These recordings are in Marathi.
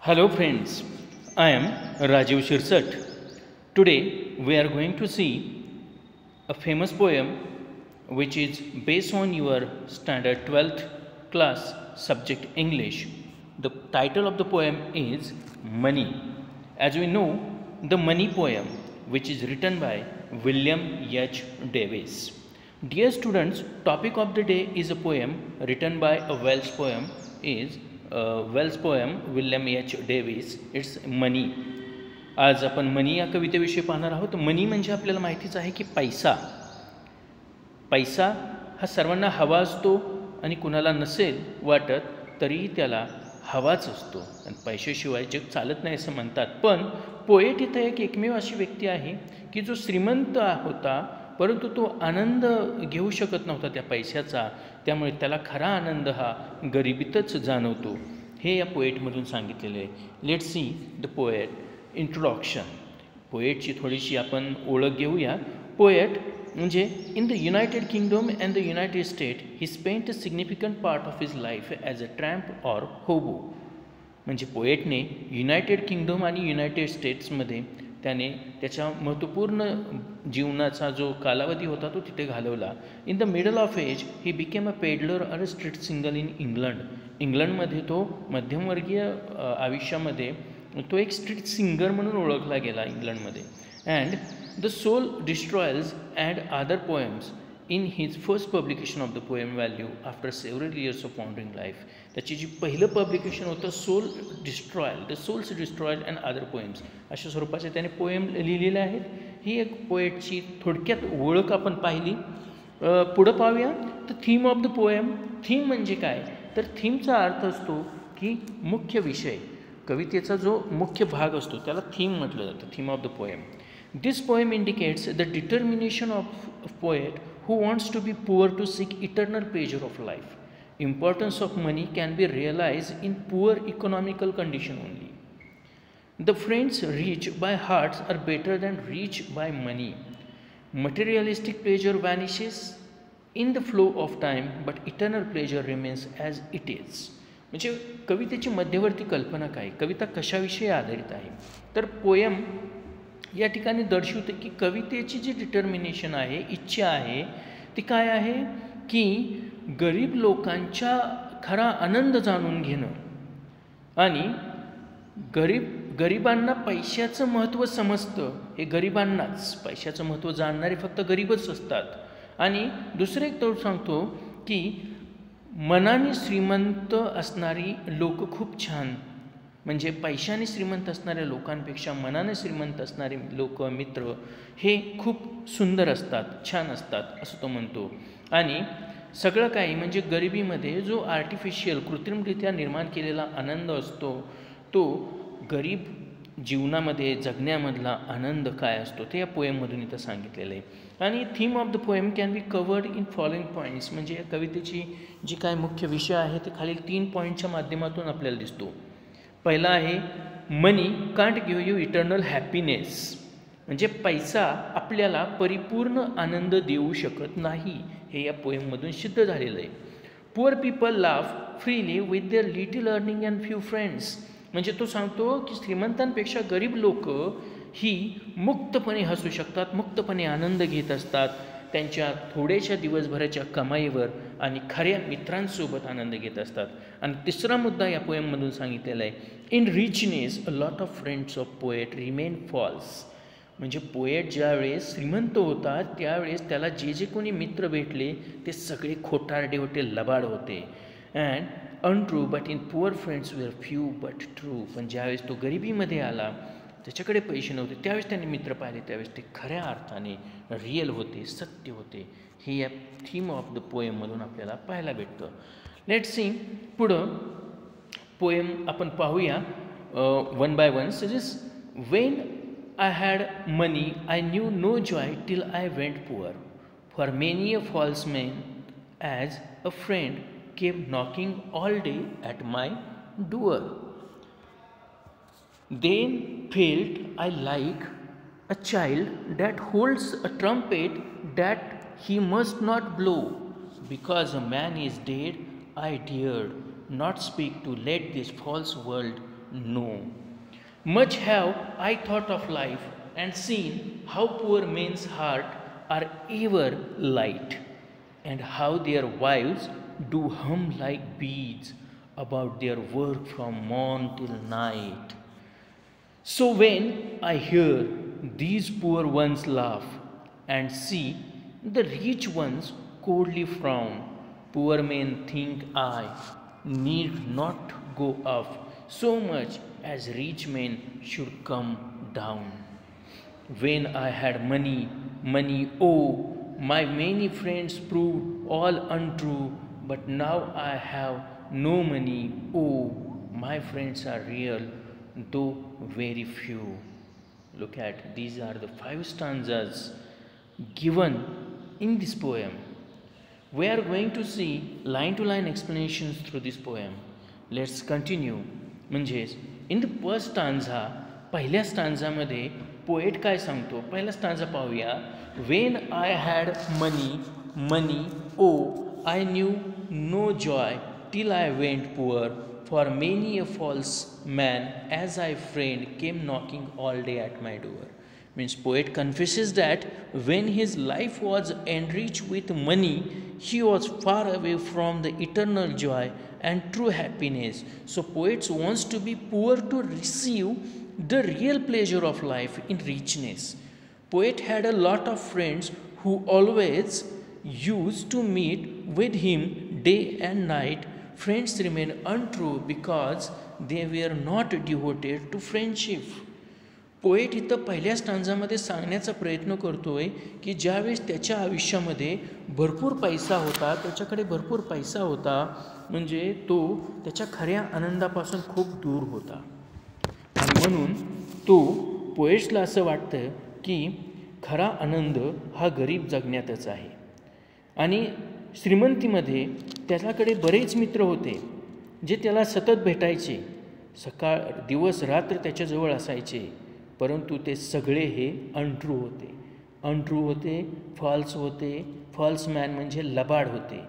Hello friends, I am Rajiv Shirsat. Today we are going to see a famous poem which is based on your standard 12th class subject English. The title of the poem is Money. As we know, the Money poem, which is written by William H. Davis. Dear students, topic of the day is a poem written by a Welsh poem William H Davies. It's money. आज आपण मनी या कवितेविषयी पाहणार आहोत. मनी म्हणजे आपल्याला माहितीच आहे की पैसा हा सर्वांना हवा असतो आणि कुणाला नसेल वाटत तरीही त्याला हवाच असतो आणि पैशाशिवाय जग चालत नाही असं म्हणतात. पण पोएट इथं एकमेव अशी व्यक्ती आहे की जो श्रीमंत होता परंतु तो आनंद घेऊ शकत नव्हता त्या पैशाचा. त्यामुळे त्याला खरा आनंद हा गरिबीतच जाणवतो. हे या पोएटमधून सांगितलेलं आहे. Let's see the poet. Introduction. पोएटची थोडीशी आपण ओळख घेऊया. पोएट म्हणजे in the United Kingdom and the United State he spent a significant part of his life as a tramp or hobo. म्हणजे पोएटने युनायटेड किंगडम आणि युनायटेड स्टेट्समध्ये त्याने त्याच्या महत्त्वपूर्ण जीवनाचा जो कालावधी होता तो तिथे घालवला. In the middle of age he became a peddler और a street single in England. इंग्लंडमध्ये तो मध्यमवर्गीय आयुष्यामध्ये तो एक स्ट्रीट सिंगर म्हणून ओळखला गेला इंग्लंडमध्ये. And the soul destroyers and other poems in his first publication of the poem value after several years of wandering life. त्याची जी पहिलं पब्लिकेशन होतं soul destroyer, the soul's destroyer and other poems अशा स्वरूपाचे त्याने पोएम लिहिलेले आहेत. ही एक पोएटची थोडक्यात ओळख आपण पाहिली. पुढं पाहूया the theme of the poem. Theme म्हणजे काय तर थीमचा अर्थ असतो की मुख्य विषय. कवितेचा जो मुख्य भाग असतो त्याला थीम म्हटलं जातं. Theme of the poem. This poem indicates the determination of poet who wants to be poor to seek eternal pleasure of life. Importance of money can be realized in poor economical condition only. The friends rich by hearts are better than rich by money. Materialistic pleasure vanishes in the flow of time, but eternal pleasure remains as it is. म्हणजे कवितेची मध्यवर्ती कल्पना काय, कविता कशाविषयी आधारित आहे तर पोयम या ठिकाणी दर्शवते की कवितेची जी डिटर्मिनेशन आहे, इच्छा आहे ती काय आहे की गरीब लोकांच्या खरा आनंद जाणून घेणं आणि गरिबांना पैशाचं महत्त्व समजतं. हे गरिबांनाच पैशाचं महत्त्व जाणणारे फक्त गरीबच असतात. आणि दुसरं एक तोड सांगतो की मनाने श्रीमंत असणारी लोक खूप छान, म्हणजे पैशाने श्रीमंत असणाऱ्या लोकांपेक्षा मनाने श्रीमंत असणारे लोक मित्र हे खूप सुंदर असतात, छान असतात असं तो म्हणतो. आणि सगळं काही म्हणजे गरिबीमध्ये जो आर्टिफिशियल कृत्रिमरित्या निर्माण केलेला आनंद असतो तो गरीब जीवनामध्ये जगण्यामधला आनंद काय असतो ते या पोएममधून इथं सांगितलेलं आहे. आणि theme of the poem can be covered in following points. म्हणजे या कवितेची जी काय मुख्य विषय आहे ते खालील 3 पॉईंटच्या माध्यमातून आपल्याला दिसतो. पहिला आहे money can't give you eternal happiness. म्हणजे पैसा आपल्याला परिपूर्ण आनंद देऊ शकत नाही. हे या पोएममधून सिद्ध झालेलं आहे. Poor people laugh freely with their little earning and few friends. म्हणजे तो सांगतो की श्रीमंतांपेक्षा गरीब लोक ही मुक्तपणे हसू शकतात, मुक्तपणे आनंद घेत असतात त्यांच्या थोड्याशा दिवसभराच्या कमाईवर आणि खऱ्या मित्रांसोबत आनंद घेत असतात. आणि तिसरा मुद्दा या पोएममधून सांगितलेला आहे. In richness a lot of friends of poet remain false. म्हणजे पोएट ज्यावेळेस श्रीमंत होता त्यावेळेस त्याला जे जे कोणी मित्र भेटले ते सगळे खोटारडे होते, लबाड होते. And untrue but in poor friends were few but true. पण ज्यावेळेस तो गरिबीमध्ये आला त्याच्याकडे पैसे नव्हते त्यावेळेस त्यांनी मित्र पाहिले त्यावेळेस ते खऱ्या अर्थाने रिअल होते, सत्य होते. हे या थीम ऑफ द पोएममधून आपल्याला पाहायला भेटतं. लेट्स सी पुढं पोएम आपण पाहूया वन बाय वन. सजेस when I had money I knew no joy till I went poor. For many a false main as a friend came knocking all day at my door. Then felt I like a child that holds a trumpet that he must not blow. Because a man is dead, I dared not speak to let this false world No. Much have I thought of life and seen how poor men's heart are ever light, and how their wives do hum like bees about their work from morn till night. So when I hear these poor ones laugh and see the rich ones coldly frown, poor men think I need not go up so much as rich men should come down. When I had money, money, oh, my many friends proved all untrue, but now I have no money, oh, my friends are real, though very few. Look at these are the five stanzas given in this poem. We are going to see line to line explanations through this poem. Let's continue. म्हणजेच इन द फर्स्ट स्टांझा, पहिल्या स्टांझामध्ये पोएट काय सांगतो, पहिला स्टांझा पाहूया. When I had money, money, O I knew no joy till I went poor, for many a false man as I friend came knocking all day at my door. Means poet confesses that when his life was enriched with money, he was far away from the eternal joy and true happiness. So poets wants to be poor to receive the real pleasure of life in richness. Poet had a lot of friends who always used to meet with him day and night. Friends remain untrue because they were not devoted to friendship. Poet इथं पहिल्या स्टांझामध्ये सांगण्याचा प्रयत्न करतो आहे की ज्यावेळेस त्याच्या आयुष्यामध्ये भरपूर पैसा होता, त्याच्याकडे भरपूर पैसा होता, म्हणजे तो त्याच्या खऱ्या आनंदापासून खूप दूर होता. आणि म्हणून तो पोएट्सला असं वाटतं की खरा आनंद हा गरीब जगण्यातच आहे. आणि श्रीमंतीमध्ये त्याच्याकडे बरेच मित्र होते जे त्याला सतत भेटायचे, सकाळ दिवस रात्र त्याच्याजवळ असायचे, परंतु ते सगळे हे अनट्रू होते, फॉल्स होते. फॉल्स मॅन म्हणजे लबाड होते,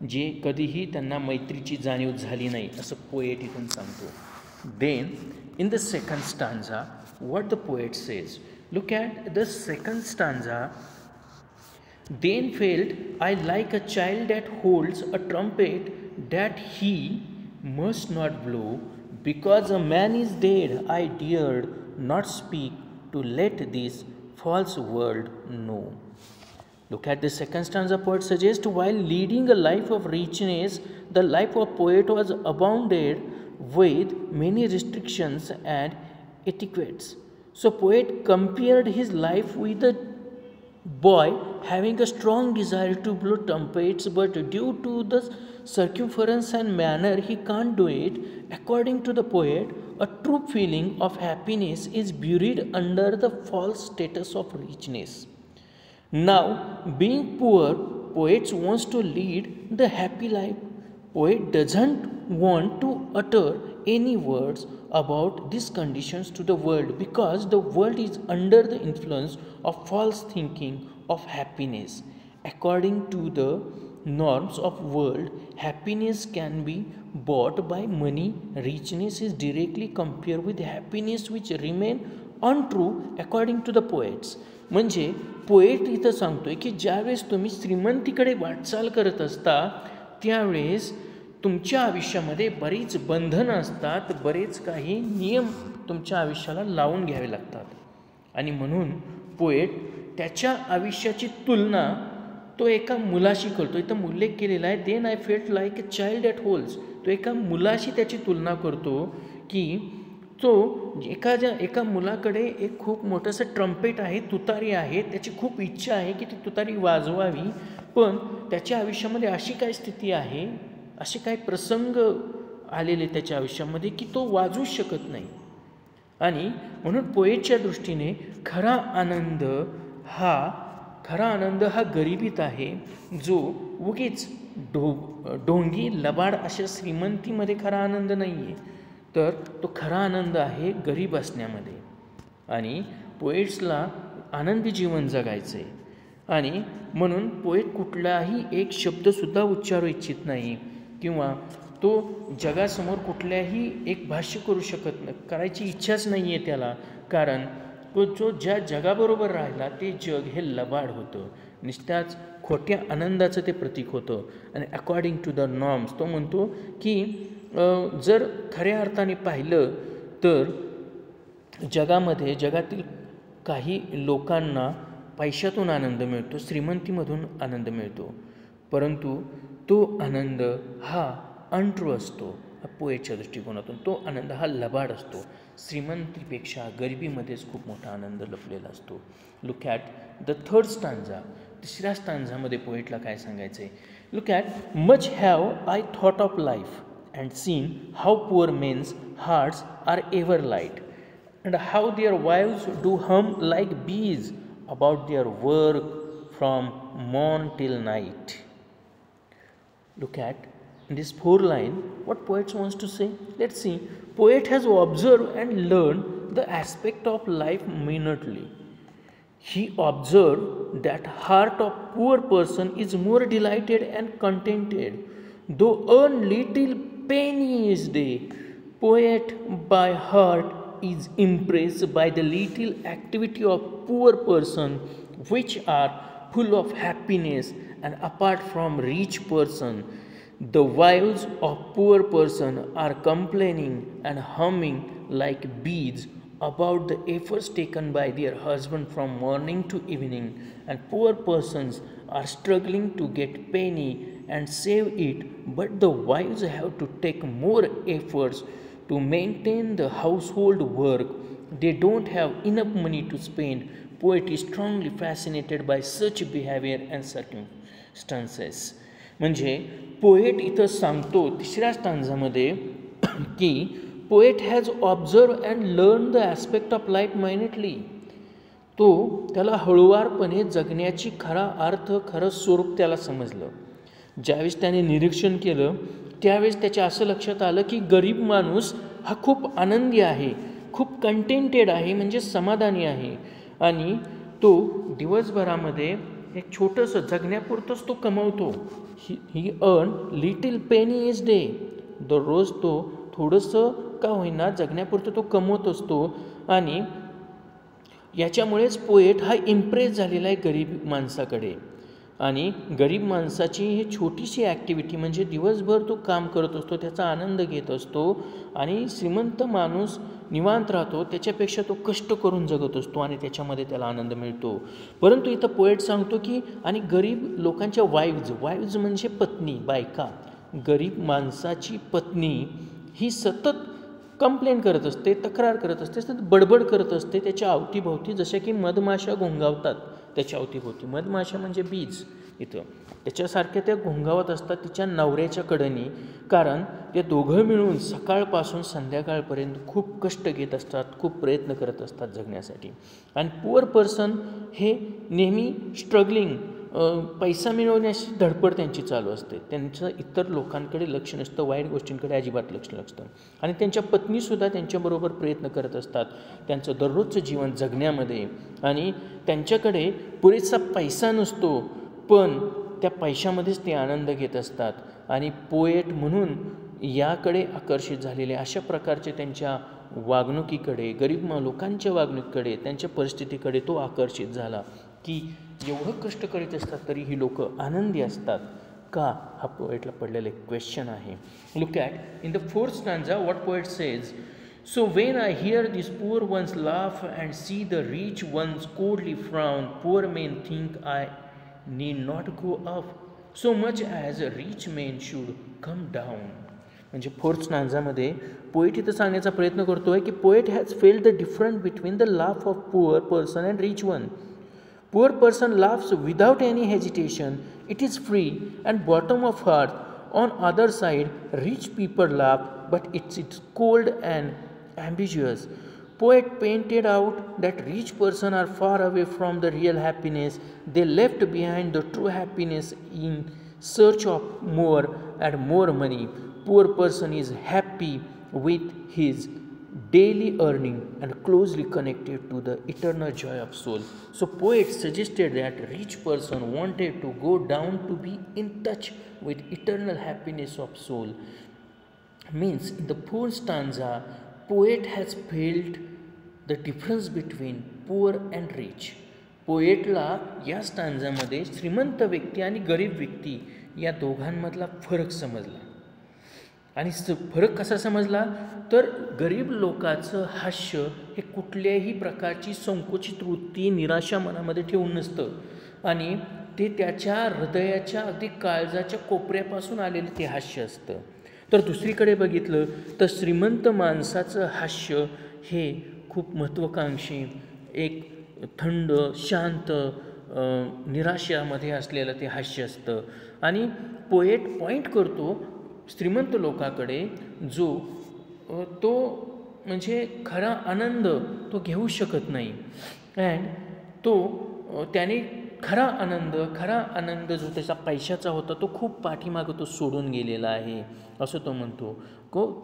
जे कधीही त्यांना मैत्रीची जाणीव झाली नाही, असं पोएट इथून सांगतो. Then in the second stanza what the poet says, look at the second stanza. Then felt I like a child that holds a trumpet that he must not blow, because a man is dead I dared not speak to let this false world know. Look at the second stanza. Poet suggests while leading a life of richness, the life of poet was abounded with many restrictions and etiquettes. So poet compared his life with a boy having a strong desire to blow trumpets, but due to the circumference and manner he can't do it. According to the poet, a true feeling of happiness is buried under the false status of richness. Now, being poor, poet wants to lead the happy life. Poet doesn't want to utter any words about these conditions to the world, because the world is under the influence of false thinking of happiness. According to the norms of world, happiness can be bought by money. Richness is directly compared with happiness which remain untrue according to the poets. म्हणजे पोएट इथं सांगतोय की ज्यावेळेस तुम्ही श्रीमंतीकडे वाटचाल करत असता, त्यावेळेस तुमच्या आयुष्यामध्ये बरीच बंधनं असतात, बरेच काही नियम तुमच्या आयुष्याला लावून घ्यावे लागतात. आणि म्हणून पोएट त्याच्या आयुष्याची तुलना तो एका मुलाशी करतो. इथं उल्लेख केलेला आहे, then I felt like a child at holds. तो एका मुलाशी त्याची तुलना करतो की तो एका मुलाकडे एक खूप मोठंसं ट्रम्पेट आहे, तुतारी आहे, त्याची खूप इच्छा आहे की ती तुतारी वाजवावी, पण त्याच्या आयुष्यामध्ये अशी काय स्थिती आहे, असे काय प्रसंग आलेले त्याच्या आयुष्यामध्ये की तो वाजवूच शकत नाही. आणि म्हणून पोएटच्या दृष्टीने खरा आनंद हा गरिबीत आहे, जो उगीच ढोंगी लबाड अशा श्रीमंतीमध्ये खरा आनंद नाही आहे, तर तो खरा आनंद आहे गरीब असण्यामध्ये. आणि पोएट्सला आनंदी जीवन जगायचं आहे. आणि म्हणून पोएट कुठलाही एक शब्दसुद्धा उच्चारू इच्छित नाही, किंवा तो जगासमोर कुठल्याही एक भाष्य करू शकत नाही, करायची इच्छाच नाही आहे त्याला, कारण तो जो ज्या जगाबरोबर राहिला ते जग हे लबाड होतं, नुसत्याच खोट्या आनंदाचं ते प्रतीक होतं. आणि अकॉर्डिंग टू द नॉर्म्स तो म्हणतो की जर खऱ्या अर्थाने पाहिलं तर जगातील काही लोकांना पैशातून आनंद मिळतो, श्रीमंतीमधून आनंद मिळतो, परंतु तो आनंद हा अनट्रू असतो. पोएटच्या दृष्टिकोनातून तो आनंद हा लबाड असतो. श्रीमंतीपेक्षा गरिबीमध्येच खूप मोठा आनंद लपलेला असतो. Look at the third stanza. तिसऱ्या स्टांजामध्ये पोएटला काय सांगायचं आहे? Look at much have I thought of life and seen how poor men's hearts are ever light and how their wives do hum like bees about their work from morn till night. Look at in this 4 line what poet wants to say. Let's see. Poet has observed and learned the aspect of life minutely. He observed that heart of poor person is more delighted and contented, though earn little penny each day. Poet by heart is impressed by the little activity of poor person which are full of happiness, and apart from rich person the wives of poor person are complaining and humming like bees about the efforts taken by their husband from morning to evening, and poor persons are struggling to get penny and save it, but the wives have to take more efforts to maintain the household work. They don't have enough money to spend. Poet is strongly fascinated by such behavior and circumstances. म्हणजे पोएट इथं सांगतो तिसऱ्या स्टांजामध्ये की poet has observe and learn the aspect of life minutely. तो त्याला हळूवारपणे जगण्याची खरा अर्थ, खरं स्वरूप त्याला समजलं. ज्यावेळेस त्याने निरीक्षण केलं त्यावेळेस त्याच्या असं लक्षात आलं की गरीब माणूस हा खूप आनंदी आहे, खूप कंटेंटेड आहे, म्हणजे समाधानी आहे, आणि तो दिवसभरामध्ये एक छोटंसं जगण्यापुरतंच तो कमवतो. He earn little penny is day. दररोज तो थोडंसं का होईना जगण्यापुरतं तो कमवत असतो, आणि याच्यामुळेच पोएट हा इम्प्रेस झालेला आहे गरीब माणसाकडे. आणि गरीब माणसाची ही छोटीशी ॲक्टिव्हिटी म्हणजे दिवसभर तो काम करत असतो, त्याचा आनंद घेत असतो, आणि श्रीमंत माणूस निवांत राहतो, त्याच्यापेक्षा तो कष्ट करून जगत असतो आणि त्याच्यामध्ये त्याला आनंद मिळतो. परंतु इथं पोएट सांगतो की आणि गरीब लोकांच्या वाईव्ज म्हणजे पत्नी, बायका, गरीब माणसाची पत्नी ही सतत कंप्लेंट करत असते, तक्रार करत असते, सतत बडबड करत असते त्याच्या अवतीभोवती, जशा की मधमाशा घोंगावतात त्याच्या अवतीभोवती. मधमाशा म्हणजे बीज, इथं त्याच्यासारख्या त्या घोंगावत असतात तिच्या नवऱ्याच्या कडेनी, कारण ते दोघं मिळून सकाळपासून संध्याकाळपर्यंत खूप कष्ट घेत असतात, खूप प्रयत्न करत असतात जगण्यासाठी. आणि पुअर पर्सन हे नेहमी स्ट्रगलिंग, पैसा मिळवण्याची धडपड त्यांची चालू असते. त्यांचं इतर लोकांकडे लक्ष नसतं, वाईट गोष्टींकडे अजिबात लक्ष नसतं. आणि त्यांच्या पत्नीसुद्धा त्यांच्याबरोबर प्रयत्न करत असतात त्यांचं दररोजचं जीवन जगण्यामध्ये, आणि त्यांच्याकडे पुरेसा पैसा नसतो, पण त्या पैशामध्येच ते आनंद घेत असतात. आणि पोएट म्हणून याकडे आकर्षित झालेले अशा प्रकारचे त्यांच्या वागणुकीकडे, गरीब लोकांच्या वागणुकीकडे, त्यांच्या परिस्थितीकडे तो आकर्षित झाला की एवढं कष्ट करीत असतात तरी ही लोक आनंदी असतात का, हा पोएटला पडलेला एक क्वेश्चन आहे. Look at in the fourth stanza what poet says. So when I hear this poor ones laugh and see the rich ones coldly frown, poor men think I need not go up so much as a rich men should come down. म्हणजे फोर्थ स्टांजामध्ये पोएट इथं सांगण्याचा प्रयत्न करतो आहे की poet has failed the difference between the laugh of poor person and rich one. Poor person laughs without any hesitation. It is free and bottom of heart. On other side, rich people laugh, but it's cold and ambiguous. Poet painted out that rich person are far away from the real happiness. They left behind the true happiness in search of more and more money. Poor person is happy with his daily earning and closely connected to the eternal joy of soul. So poet suggested that rich person wanted to go down to be in touch with eternal happiness of soul. means in the fourth stanza poet has felt the difference between poor and rich. पोएटला या स्टांजामध्ये श्रीमंत व्यक्ती आणि गरीब व्यक्ती या दोघांमधला फरक समजला. आणि फरक कसा समजला तर गरीब लोकांचं हास्य हे कुठल्याही प्रकारची संकुचित वृत्ती निराशा मनामध्ये ठेवून नसतं आणि ते त्याच्या हृदयाच्या अगदी काळजाच्या कोपऱ्यापासून आलेलं ते हास्य असतं. तर दुसरीकडे बघितलं तर श्रीमंत माणसाचं हास्य हे खूप महत्त्वाकांक्षी, एक थंड शांत निराशामध्ये असलेलं ते हास्य असतं. आणि पोएट पॉईंट करतो श्रीमंत लोकाकडे जो तो म्हणजे खरा आनंद तो घेऊ शकत नाही अँड तो त्याने खरा आनंद जो त्याचा पैशाचा होता तो खूप पाठीमागं तो सोडून गेलेला आहे असं तो म्हणतो.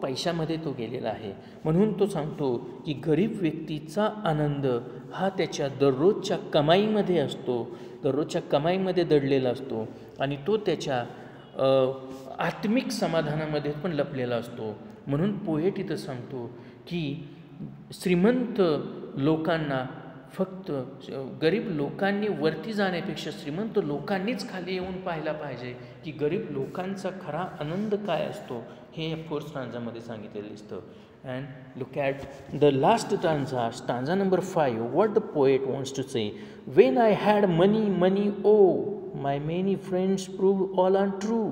पैशामध्ये तो गेलेला आहे. म्हणून तो सांगतो की गरीब व्यक्तीचा आनंद हा त्याच्या दररोजच्या कमाईमध्ये असतो, दररोजच्या कमाईमध्ये दडलेला असतो आणि तो त्याच्या आत्मिक समाधानामध्ये पण लपलेला असतो. म्हणून पोएट इथं सांगतो की श्रीमंत लोकांना फक्त गरीब लोकांनी वरती जाण्यापेक्षा श्रीमंत लोकांनीच खाली येऊन पाहायला पाहिजे की गरीब लोकांचा खरा आनंद काय असतो हे या फोर्थ स्टांजामध्ये सांगितलेलं दिसतं. And look at the last stanza number 5. What the poet wants to say. When I had money O my many friends prove all untrue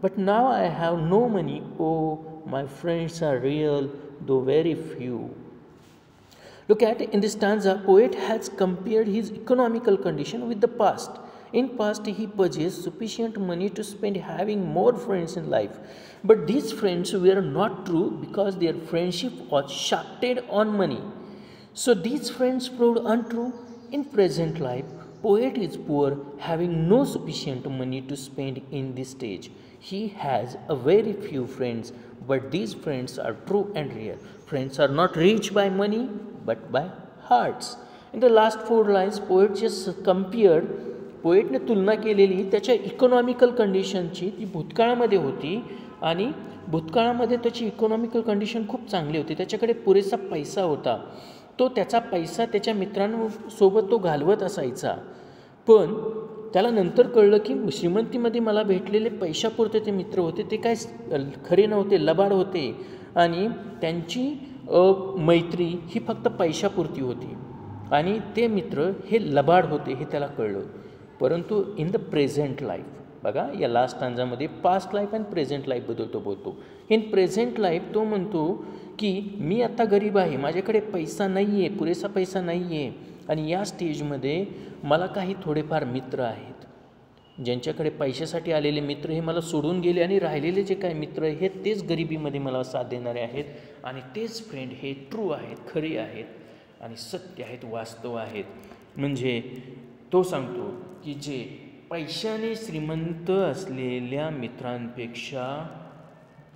but now I have no money O my friends are real though very few. Look at in this stanza, poet has compared his economical condition with the past. In past, he possessed sufficient money to spend having more friends in life. But these friends were not true because their friendship was shafted on money. So these friends proved untrue. In present life, poet is poor, having no sufficient money to spend in this stage. He has a very few friends, but these friends are true and real. Friends are not rich by money, but by hearts. In the last 4 lines, poet just compared, पोएटने तुलना केलेली त्याच्या इकॉनॉमिकल कंडिशनची, ती भूतकाळामध्ये होती आणि भूतकाळामध्ये त्याची इकॉनॉमिकल कंडिशन खूप चांगली होती, त्याच्याकडे पुरेसा पैसा होता, तो त्याचा पैसा त्याच्या मित्रांसोबत तो घालवत असायचा. पण त्याला नंतर कळलं की श्रीमंतीमध्ये मला भेटलेले पैशापुरते ते मित्र होते ते काय खरे नव्हते, लबाड होते आणि त्यांची मैत्री ही फक्त पैशापुरती होती आणि ते मित्र हे लबाड होते हे त्याला कळलं. परंतु इन द प्रेझेंट लाईफ बघा या लास्ट स्टांजामध्ये पास्ट लाईफ अँड प्रेझेंट लाईफबद्दल तो बोलतो. इन प्रेझेंट लाईफ तो म्हणतो की मी आता गरीब आहे, माझ्याकडे पैसा नाही आहे, पुरेसा पैसा नाही आहे आणि या स्टेजमध्ये मला काही थोडेफार मित्र आहेत, ज्यांच्याकडे पैशासाठी आलेले मित्र हे मला सोडून गेले आणि राहिलेले जे काही मित्र हे तेच गरिबीमध्ये मला साथ देणारे आहेत आणि तेच फ्रेंड हे ट्रू आहेत, खरे आहेत आणि सत्य आहेत, वास्तव आहेत. म्हणजे तो सांगतो की जे पैशाने श्रीमंत असलेल्या मित्रांपेक्षा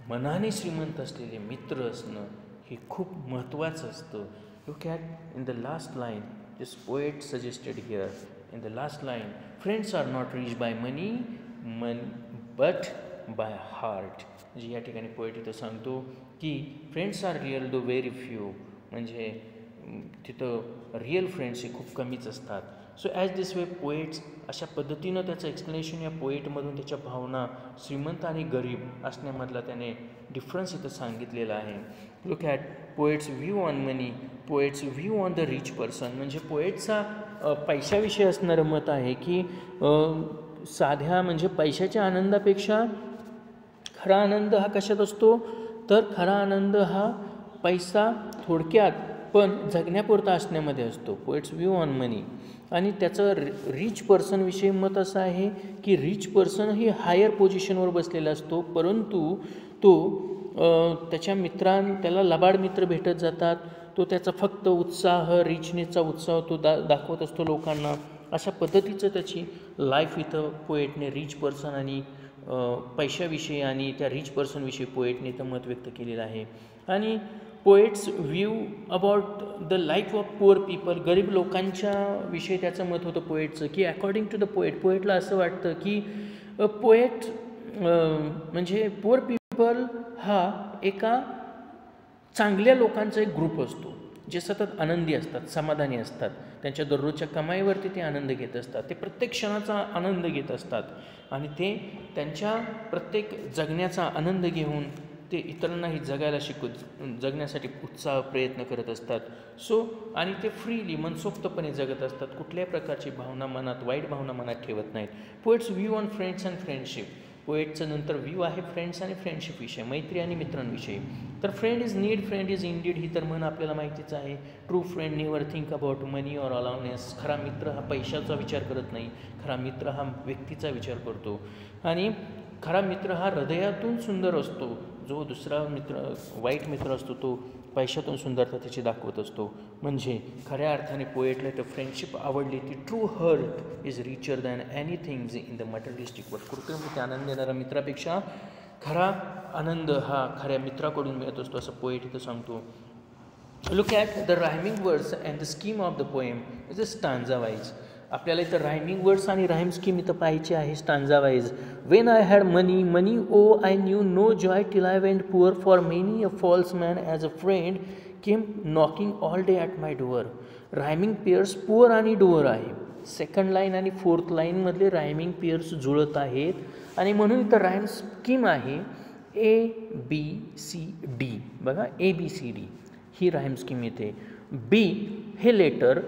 मनाने श्रीमंत असलेले मित्र असणं हे खूप महत्त्वाचं असतं. Look at in the last line this poet suggested here. In the last line, friends are not reached by money but by heart. म्हणजे या ठिकाणी पोएट इथं सांगतो की friends are real though very few, म्हणजे तिथं रिअल फ्रेंड्स हे खूप कमीच असतात. So as this way poets अशा पद्धतीनं त्याचं एक्सप्लेनेशन या पोएटमधून त्याच्या भावना श्रीमंत आणि गरीब असण्यामधला त्याने डिफरन्स इथं सांगितलेला आहे. Look at poets view on money, poets view on the rich person. म्हणजे पोएटचा पैशाविषयी असणारं मत आहे की साध्या म्हणजे पैशाच्या आनंदापेक्षा खरा आनंद हा कशात असतो तर खरा आनंद हा पैसा थोडक्यात पण जगण्यापुरता असण्यामध्ये असतो. पोएट्स व्ह्यू ऑन मनी. आणि त्याचं रिच पर्सनविषयी मत असं आहे की रिच पर्सन ही हायर पोझिशनवर बसलेला असतो, परंतु तो त्याच्या त्याला लबाड मित्र भेटत जातात, तो त्याचा फक्त उत्साह रिचनेसचा उत्साह तो दाखवत असतो लोकांना. अशा पद्धतीचं त्याची लाईफ इथं पोएटने रिच पर्सन आणि पैशाविषयी आणि त्या रिच पर्सनविषयी पोएटने इथं मत व्यक्त केलेलं आहे. आणि poets view about the life of poor people, गरीब लोकांच्या विषयी त्याचं मत होतं पोएटचं की अकॉर्डिंग टू द पोएटला असं वाटतं की पोएट म्हणजे पुअर पीपल हा एका चांगल्या लोकांचा एक ग्रुप असतो, जे सतत आनंदी असतात, समाधानी असतात. त्यांच्या दररोजच्या कमाईवरती ते आनंद घेत असतात, ते प्रत्येक क्षणाचा आनंद घेत असतात आणि ते त्यांच्या प्रत्येक जगण्याचा आनंद घेऊन ते इतरांनाही जगण्यासाठी उत्साह प्रयत्न करत असतात. आणि ते फ्रीली मनसोक्तपणे जगत असतात, कुठल्याही प्रकारची भावना मनात, वाईट भावना मनात ठेवत नाहीत. Poet's view on friends and friendship. पोएटचं नंतर व्ह्यू आहे फ्रेंड्स आणि फ्रेंडशिपविषयी, मैत्री आणि मित्रांविषयी. तर friend is need, friend is indeed ही तर म्हण आपल्याला माहितीच आहे. True friend never think about money or allowance. खरा मित्र हा पैशाचा विचार करत नाही, खरा मित्र हा व्यक्तीचा विचार करतो. आणि खरा मित्र हा हृदयातून सुंदर असतो. जो दुसरा मित्र, वाईट मित्र असतो, तो पैशातून सुंदरता त्याची दाखवत असतो. म्हणजे खऱ्या अर्थाने पोएटला तर फ्रेंडशिप आवडली ती true heart is richer than anything in the materialistic world. कृत्रिमरित्या आनंद देणारा मित्रापेक्षा खरा आनंद हा खऱ्या मित्राकडून मिळत असतो, असं पोएट इथं सांगतो. Look at the rhyming words and the scheme of the poem is a stanza wise. आपल्याला इथं रायमिंग वर्ड्स आणि राईम स्कीम इथं पाहायची आहे stanza wise. When I had money, money O I knew no joy till I went poor, for many a false man as a friend came knocking all day at my door. Rhyming pairs poor आणि डोअर आहे. सेकंड लाईन आणि फोर्थ लाईनमधले रायमिंग पेअर्स जुळत आहेत आणि म्हणून इथं राईम स्कीम आहे ABCD. बघा ABCD ही राईम स्कीम येते. बी हे लेटर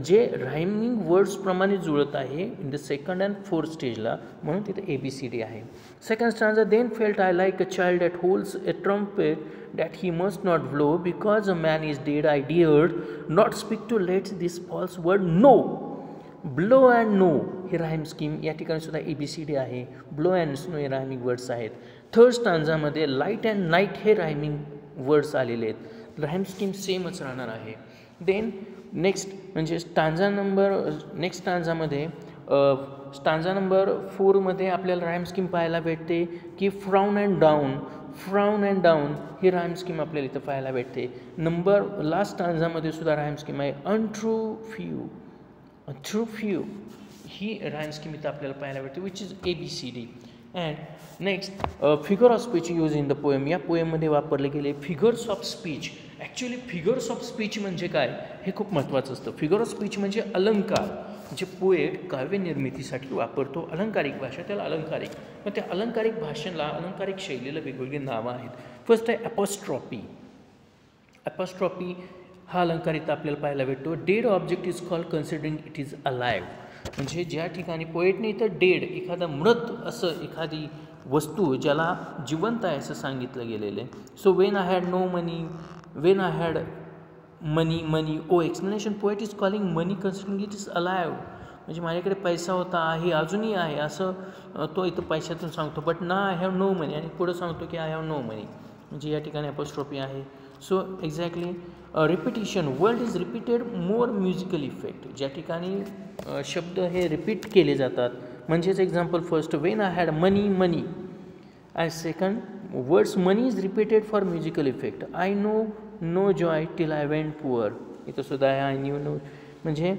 जे रायमिंग वर्ड्सप्रमाणे जुळत आहे in the second and fourth स्टेजला, म्हणून तिथे ABCD आहे. Second stanza. Then felt I like a child that holds a trumpet that he must not blow, because a man is dead I dared not speak to let this false word know. Blow and no he rhyme scheme या ठिकाणी सुद्धा ABCD आहे. ब्लो अँड स्नो हे रायमिंग वर्ड्स आहेत. थर्ड स्टांजामध्ये लाईट अँड नाईट हे रायमिंग वर्ड्स आलेले आहेत. राईम स्कीम सेमच राहणार आहे. देन नेक्स्ट म्हणजे नेक्स्ट स्टांजामध्ये स्टांजा नंबर 4मध्ये आपल्याला राईम स्कीम पाहायला भेटते की frown and down he rhyme scheme आपल्याला इथं पाहायला भेटते. लास्ट स्टांजामध्ये सुद्धा राईम स्कीम आहे. ट्रू फ्यू ही राईम स्कीम इथं आपल्याला पाहायला भेटते, which is ABCD. And next figure of speech use in the poem. या पोएममध्ये वापरले गेले figures of speech. Actually figures of speech म्हणजे काय हे खूप महत्त्वाचं असतं. फिगर ऑफ स्पीच म्हणजे अलंकार, जे पोएट काव्य निर्मितीसाठी वापरतो. अलंकारिक भाषा त्याला अलंकारिक. मग त्या अलंकारिक भाषेला, अलंकारिक शैलीला वेगवेगळी नावं आहेत. फर्स्ट आहे ॲपॉस्ट्रॉपी. ॲपॉस्ट्रॉपी हा अलंकार इथं आपल्याला पाहायला भेटतो. Dead object is called considering it is alive. म्हणजे ज्या ठिकाणी पोएटने इथं डेड, एखादा मृत असं एखादी वस्तू ज्याला जिवंत आहे असं सांगितलं गेलेलं आहे. So when I had money O explanation. Poet is calling money considering it is alive. म्हणजे माझ्याकडे पैसा होता, आहे, अजूनही आहे असं तो इथं पैशातून सांगतो. बट ना आय हॅव नो मनी, आणि पुढं सांगतो की आय हॅव नो मनी. म्हणजे या ठिकाणी ॲपॉस्ट्रॉफी आहे. So exactly repetition. Word is repeated more musical effect. ज्या ठिकाणी शब्द हे रिपीट केले जातात. म्हणजेच example first Wien I had money as second words money is repeated for musical effect. I know joy till I went poor. इथं सुद्धा आहे आय न्यू नो. म्हणजे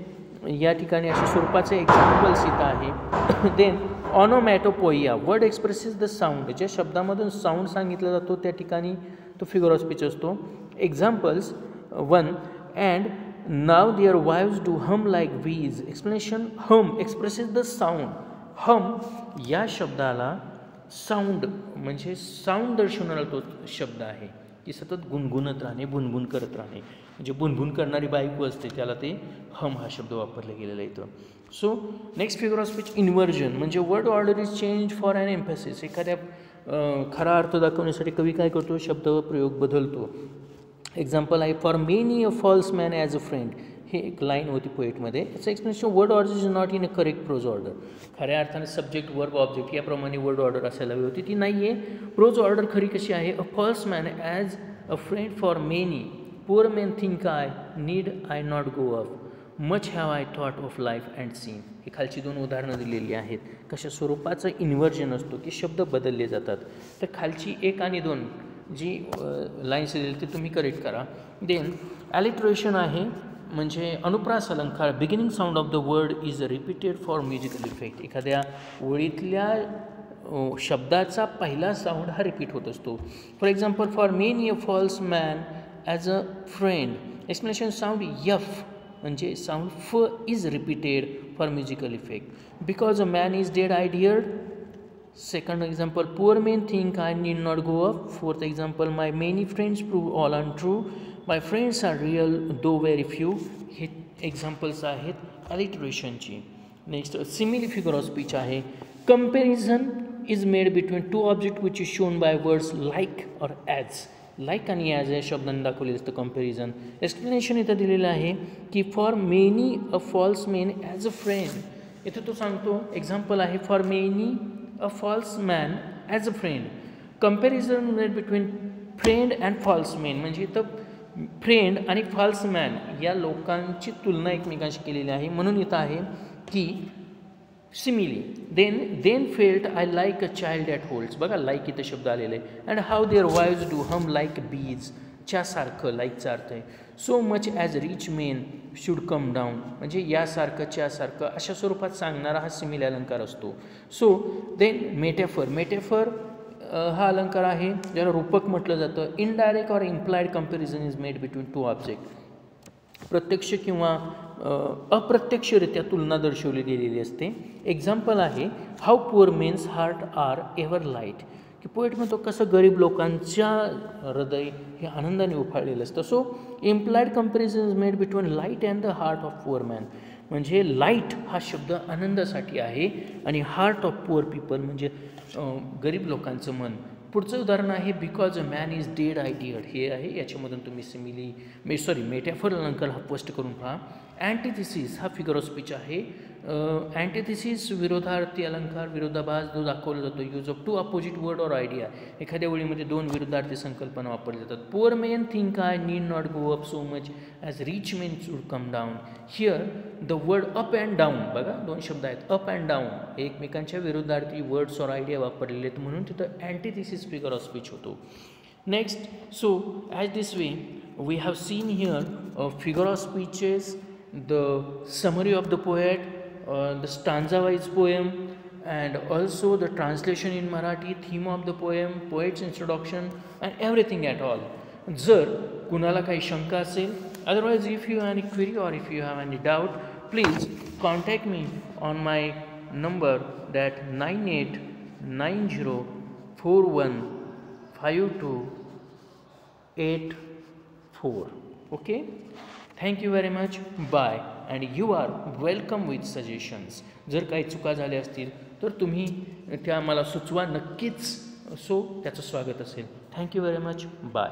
या ठिकाणी अशा स्वरूपाचे एक्झाम्पल्स इथं आहे. Then onomatopoeia. Word expresses the sound. ज्या शब्दामधून साऊंड सांगितला जातो त्या ठिकाणी तो फिगर ऑफ स्पीच असतो. Examples 1 and now their wives do hum like bees. Explanation. Hum expresses the sound. Hum या शब्दाला साऊंड म्हणजे साऊंड दर्शवणारा तो शब्द आहे की सतत गुणगुणत राहणे, बुनबुन करत राहणे. म्हणजे बुनबुन करणारी बायको असते त्याला ते हम हा शब्द वापरला गेलेला इथं. So next figure of speech inversion. म्हणजे word order is change for an emphasis. एखाद्या खरा अर्थ दाखवण्यासाठी कवी काय करतो, शब्द प्रयोग बदलतो. एक्झाम्पल आहे for many a false man as a friend. हे एक लाईन होती पोएटमध्ये. याचं explanation word order is not in a correct prose order. खऱ्या अर्थाने सब्जेक्ट वर्ब ऑब्जेक्ट याप्रमाणे वर्ड ऑर्डर असायला हवी होती, ती नाही आहे. प्रोज ऑर्डर खरी कशी आहे. A false man as a friend for many poor men think I need I not go up much have I thought of life and seen. ही खालची 2 उदाहरणं दिलेली आहेत. कशा स्वरूपाचं इन्व्हर्जन असतो की शब्द बदलले जातात. तर खालची 1 आणि 2 जी लाईन्स दिली ते तुम्ही करेक्ट करा. देन ॲलिट्रेशन आहे म्हणजे अनुप्रास अलंकार. Beginning sound of the word is repeated for musical effect. एखाद्या ओळीतल्या शब्दाचा पहिला साऊंड हा रिपीट होत असतो. For example, for many a false man as a friend, explanation sound F म्हणजे sound F is repeated for musical effect. Because a man is dead I dared. Second example, poor men think I need not go up. Fourth example, my many friends prove all untrue. My friends are real though very few. हे एक्झाम्पल्स आहेत अलिटरेशनची. Next simile figure of speech आहे. Comparison is made between two object which is shown by words like और ॲज. लाईक आणि ॲज या शब्दांनी दाखवलेलं असतं कंपॅरिझन. एक्सप्लेनेशन इथं दिलेलं आहे की for many a false main as a friend. इथं तो सांगतो एक्झाम्पल आहे for many a false man as a friend. Comparison made between friend and false man म्हणजे इथं फ्रेंड आणि फॉल्स मॅन या लोकांची तुलना एकमेकांशी केलेली आहे. म्हणून इथं आहे की simile then felt I like a child at holds. बघा लाईक इथं शब्द आलेला आहे. And how their wives do hum like bees च्यासारखं लाईकचा अर्थ आहे. So much as rich men should come down म्हणजे यासारखं च्यासारखं अशा स्वरूपात सांगणारा हा सिमिली अलंकार असतो. सो देन मेटेफर हा अलंकार आहे ज्याला रूपक म्हटलं जातं. इनडायरेक्ट और implied comparison is made between two object. प्रत्यक्ष किंवा अप्रत्यक्षरित्या तुलना दर्शवली गेलेली असते. एक्झाम्पल आहे how poor men's heart are ever light. की पोएट म्हणतो कसं गरीब लोकांच्या हृदय हे आनंदाने उफाळलेलं असतं. So implied comparison is made between light and the heart of poor man म्हणजे लाईट हा शब्द आनंदासाठी आहे आणि हार्ट ऑफ पुअर पीपल म्हणजे गरीब लोकांचं मन. पुढचं उदाहरण आहे because a man is dead I dared. हे आहे याच्यामधून तुम्ही मेटॅफर अलंकार हा स्पष्ट करून पहा. अँटिथिसिस हा फिगर ऑफ स्पीच आहे. अँटिथिसिस विरोधार्थी अलंकार विरोधाभास जो दाखवला जातो. Use of two opposite word और आयडिया. एखाद्या ओळीमध्ये दोन विरुद्धार्थी संकल्पना वापरल्या जातात. Poor men think I need not go up so much as rich men should come down. Here the word up and down बघा दोन शब्द आहेत अप अँड डाऊन हे एकमेकांच्या विरुद्धार्थी वर्ड्स और आयडिया वापरलेले आहेत म्हणून तिथं अँटिथिसिस फिगर ऑफ स्पीच होतो. Next, so as this way we have seen here figure of speeches, the summary of the poet, the stanza wise poem, and also the translation in Marathi, theme of the poem, poet's introduction and everything at all. जर कुणाला काही शंका असेल, otherwise if you have any query or if you have any doubt, please contact me on my number that 9890415284. Okay, thank you very much. Bye. And you are welcome with suggestions. जर काही चुका झाल्या असतील तर तुम्ही त्या मला सुचवा नक्कीच. सो त्याचं स्वागत असेल. Thank you very much. बाय.